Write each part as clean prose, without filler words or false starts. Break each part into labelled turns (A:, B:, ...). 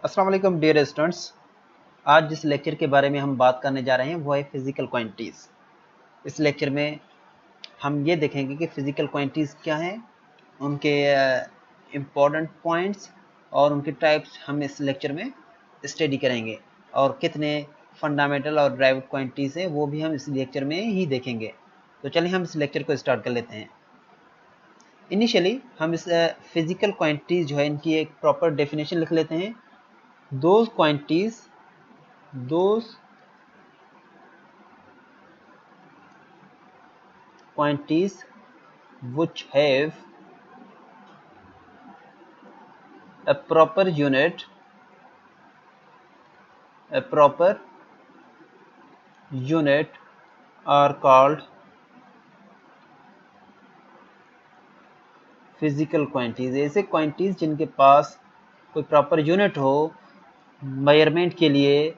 A: अस्सलाम वालेकुम dear students. आज जिस लेक्चर के बारे में हम बात करने जा रहे हैं वो है फिजिकल क्वांटिटीज़। इस लेक्चर में हम ये देखेंगे कि फिजिकल क्वांटिटीज़ क्या हैं, उनके इम्पोर्टेंट पॉइंट्स और उनके टाइप्स हम इस लेक्चर में स्टडी करेंगे, और कितने फंडामेंटल और ड्राइव्ड क्वांटिटीज़ हैं वो भी हम इस लेक्चर में ही देखेंगे। तो चलिए हम इस लेक्चर को स्टार्ट कर लेते हैं। इनिशियली हम इस फिजिकल क्वांटिटीज़ जो है इनकी एक प्रॉपर डेफिनेशन लिख लेते हैं। those quantities which have a proper unit are called physical quantities। ऐसे क्वांटिटीज जिनके पास कोई प्रॉपर यूनिट हो मेजरमेंट के लिए,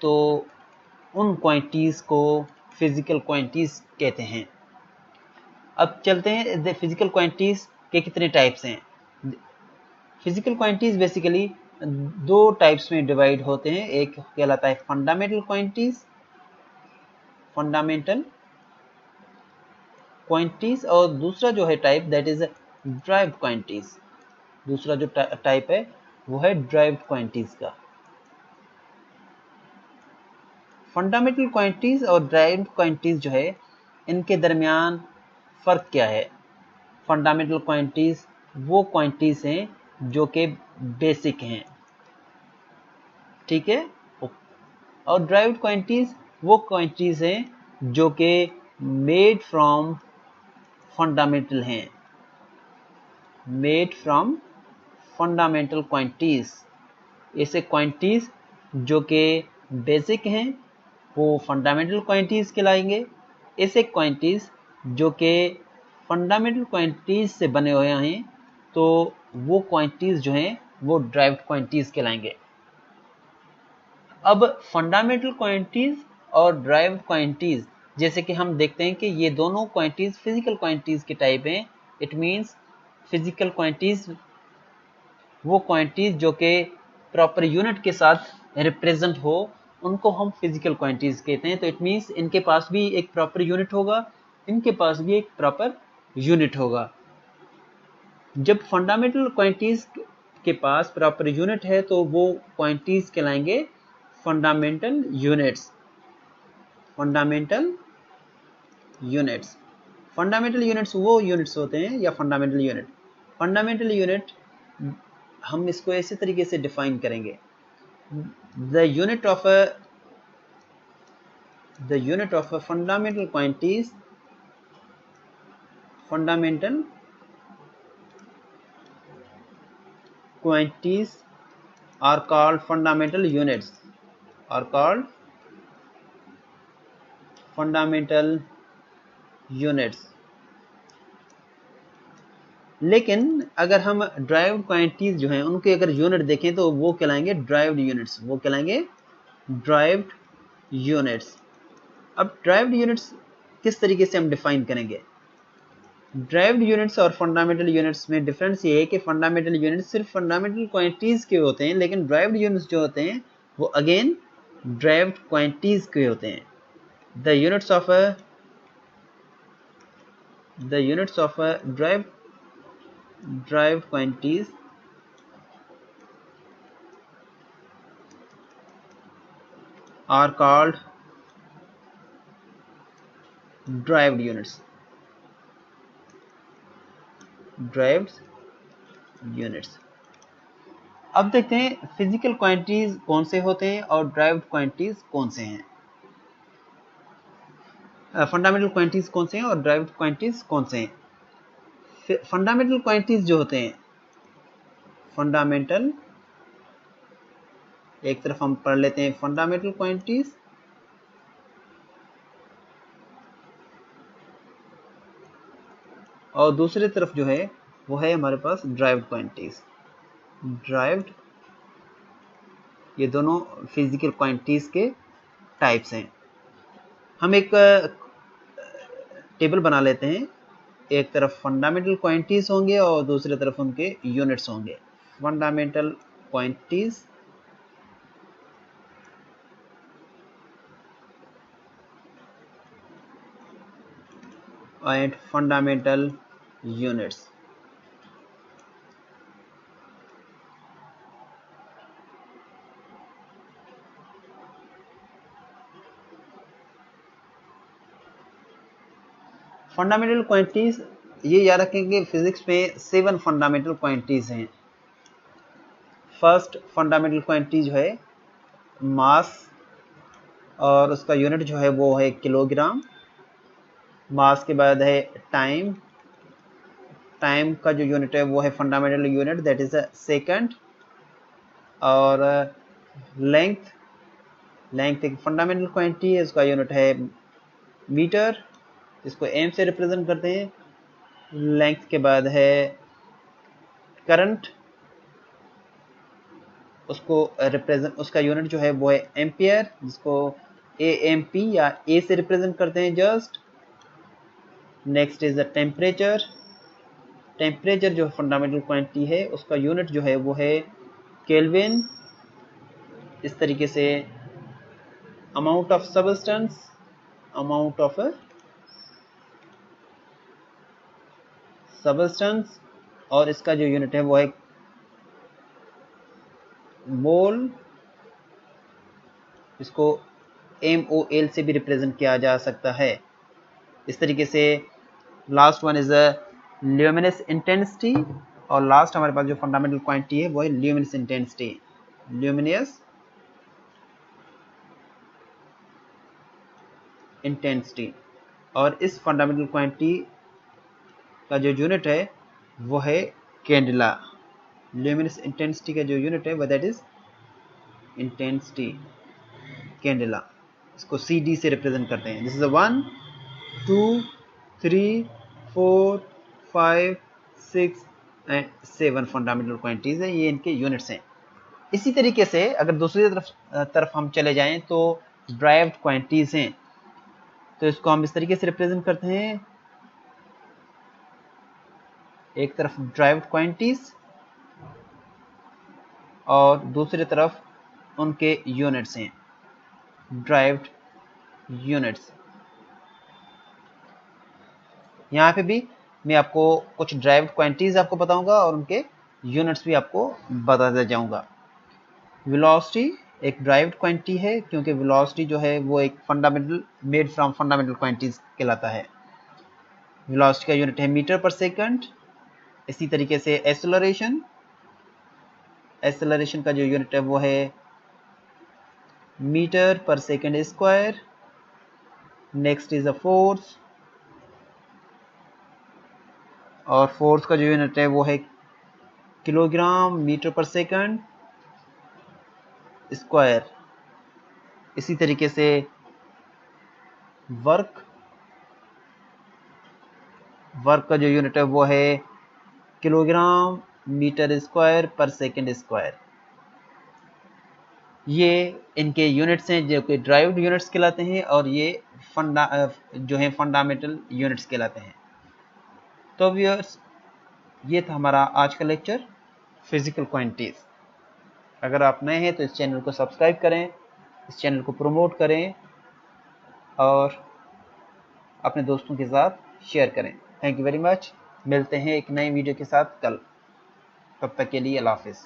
A: तो उन क्वांटिटीज को फिजिकल क्वांटिटीज कहते हैं। अब चलते हैं फिजिकल क्वांटिटीज के कितने टाइप्स हैं। फिजिकल क्वांटिटीज बेसिकली दो टाइप्स में डिवाइड होते हैं। एक कहलाता है फंडामेंटल क्वांटिटीज और दूसरा जो है type that is derived quantities. दूसरा जो टाइप है वो है ड्राइव्ड क्वांटिटीज का। फंडामेंटल क्वांटिटीज और ड्राइव्ड क्वांटिटीज जो है इनके दरमियान फर्क क्या है। फंडामेंटल क्वांटिटीज वो क्वांटिटीज हैं जो कि बेसिक हैं, ठीक है, और ड्राइव्ड क्वांटिटीज वो क्वांटिटीज हैं जो कि मेड फ्रॉम फंडामेंटल हैं, मेड फ्रॉम फंडामेंटल क्वांटिटीज। ऐसे क्वांटिटीज जो कि बेसिक हैं वो फंडामेंटल क्वांटिटीज कहलाएंगे। ऐसे क्वांटिटीज जो कि फंडामेंटल क्वांटिटीज से बने हुए हैं तो वो क्वांटिटीज जो हैं वो ड्राइव्ड क्वांटिटीज कहलाएंगे। अब फंडामेंटल क्वांटिटीज और ड्राइव्ड क्वांटिटीज जैसे कि हम देखते हैं कि ये दोनों क्वांटिटीज फिजिकल क्वांटिटीज के टाइप हैं। इट मींस फिजिकल क्वांटिटीज वो क्वांटिटीज जो कि प्रॉपर यूनिट के साथ रिप्रेजेंट हो उनको हम फिजिकल क्वांटिटीज कहते हैं। तो इट मींस इनके पास भी एक प्रॉपर यूनिट होगा, इनके पास भी एक प्रॉपर यूनिट होगा। जब फंडामेंटल क्वांटिटीज के पास प्रॉपर यूनिट है तो वो क्वांटिटीज कहलाएंगे फंडामेंटल यूनिट्स। फंडामेंटल यूनिट्स वो यूनिट्स होते हैं या फंडामेंटल यूनिट हम इसको ऐसे तरीके से डिफाइन करेंगे। The unit of a fundamental quantities are called fundamental units। लेकिन अगर हम ड्राइव्ड क्वांटिटीज जो हैं उनके अगर यूनिट देखें तो वो कहलाएंगे ड्राइव्ड यूनिट्स। अब ड्राइव्ड यूनिट्स किस तरीके से हम डिफाइन करेंगे। ड्राइव्ड यूनिट्स और फंडामेंटल यूनिट्स में डिफरेंस ये है कि फंडामेंटल यूनिट्स सिर्फ फंडामेंटल क्वांटिटीज के होते हैं, लेकिन ड्राइव्ड यूनिट्स जो होते हैं वो अगेन ड्राइव्ड क्वांटिटीज के होते हैं। The units of a derived quantities are called derived units. अब देखते हैं फिजिकल क्वांटिटीज कौन से होते हैं और ड्राइव्ड क्वांटिटीज कौन से हैं। फंडामेंटल क्वांटिटीज कौन से हैं और ड्राइव्ड क्वांटिटीज कौन से हैं। फंडामेंटल क्वांटिटीज जो होते हैं, फंडामेंटल एक तरफ हम पढ़ लेते हैं फंडामेंटल क्वांटिटीज, और दूसरी तरफ जो है वो है हमारे पास ड्राइव्ड क्वांटिटीज। ये दोनों फिजिकल क्वांटिटीज के टाइप्स हैं। हम एक टेबल बना लेते हैं। एक तरफ फंडामेंटल क्वांटिटीज होंगे और दूसरी तरफ उनके यूनिट्स होंगे। Fundamental quantities and fundamental units. Fundamental quantities, ये याद रखें कि फिजिक्स में 7 फंडामेंटल क्वांटिटीज हैं। फर्स्ट फंडामेंटल क्वांटिटी जो है मास, और उसका यूनिट जो है वो है किलोग्राम। मास के बाद है टाइम, टाइम का जो यूनिट है वो है fundamental unit, that is second. और लेंथ, लेंथ एक फंडामेंटल क्वांटिटी है, उसका यूनिट है मीटर, इसको एम से रिप्रेजेंट करते हैं। लेंथ के बाद है करंट, उसको रिप्रेजेंट, उसका यूनिट जो है वो है एम्पियर, जिसको ए एम पी या ए से रिप्रेजेंट करते हैं just. Next is the temperature, temperature जो फंडामेंटल क्वांटिटी है उसका यूनिट जो है वो है केल्विन। इस तरीके से amount of substance, amount of substance, और इसका जो यूनिट है वो है मोल, इसको MOL से भी रिप्रेजेंट किया जा सकता है। इस तरीके से last one is luminous intensity, और लास्ट हमारे पास जो फंडामेंटल क्वांटिटी है वो है ल्यूमिनस इंटेंसिटी, ल्यूमिनस इंटेंसिटी। और इस फंडामेंटल क्वांटिटी का जो यूनिट है वो है कैंडेला। ल्यूमिनस इंटेंसिटी का जो यूनिट है वो दैट इज इंटेंसिटी कैंडेला, इसको CD से रिप्रेजेंट करते हैं। This is 1 2 3 4 5 6 and 7 fundamental quantities है, ये इनके यूनिट्स हैं। इसी तरीके से अगर दूसरी तरफ हम चले जाएं तो ड्राइव्ड क्वांटिटीज हैं, तो इसको हम इस तरीके से रिप्रेजेंट करते हैं। एक तरफ ड्राइव्ड क्वांटिटीज और दूसरी तरफ उनके यूनिट्स हैं, ड्राइव्ड यूनिट्स। यहाँ पे भी मैं आपको कुछ ड्राइव्ड क्वांटिटीज आपको बताऊंगा और उनके यूनिट्स भी आपको बताता जाऊंगा। वेलोसिटी एक ड्राइव्ड क्वांटिटी है, क्योंकि वेलोसिटी जो है वो एक fundamental made from fundamental quantities कहलाता है। वेलोसिटी का यूनिट है मीटर पर सेकंड। इसी तरीके से एक्सेलरेशन, एक्सेलरेशन का जो यूनिट है वो है मीटर पर second square. Next is a force, और फोर्स का जो यूनिट है वो है किलोग्राम मीटर पर सेकंड स्क्वायर। इसी तरीके से वर्क, वर्क का जो यूनिट है वो है किलोग्राम मीटर स्क्वायर पर सेकंड स्क्वायर। ये इनके यूनिट्स हैं जो कि ड्राइव्ड यूनिट्स कहलाते हैं, और ये जो है फंडामेंटल यूनिट्स कहलाते हैं। तो व्यूअर्स, ये था हमारा आज का लेक्चर फिजिकल क्वांटिटीज। अगर आप नए हैं तो इस चैनल को सब्सक्राइब करें, इस चैनल को प्रमोट करें और अपने दोस्तों के साथ शेयर करें। Thank you very much. मिलते हैं एक नई वीडियो के साथ कल, तब तक के लिए अल्लाह हाफिज़।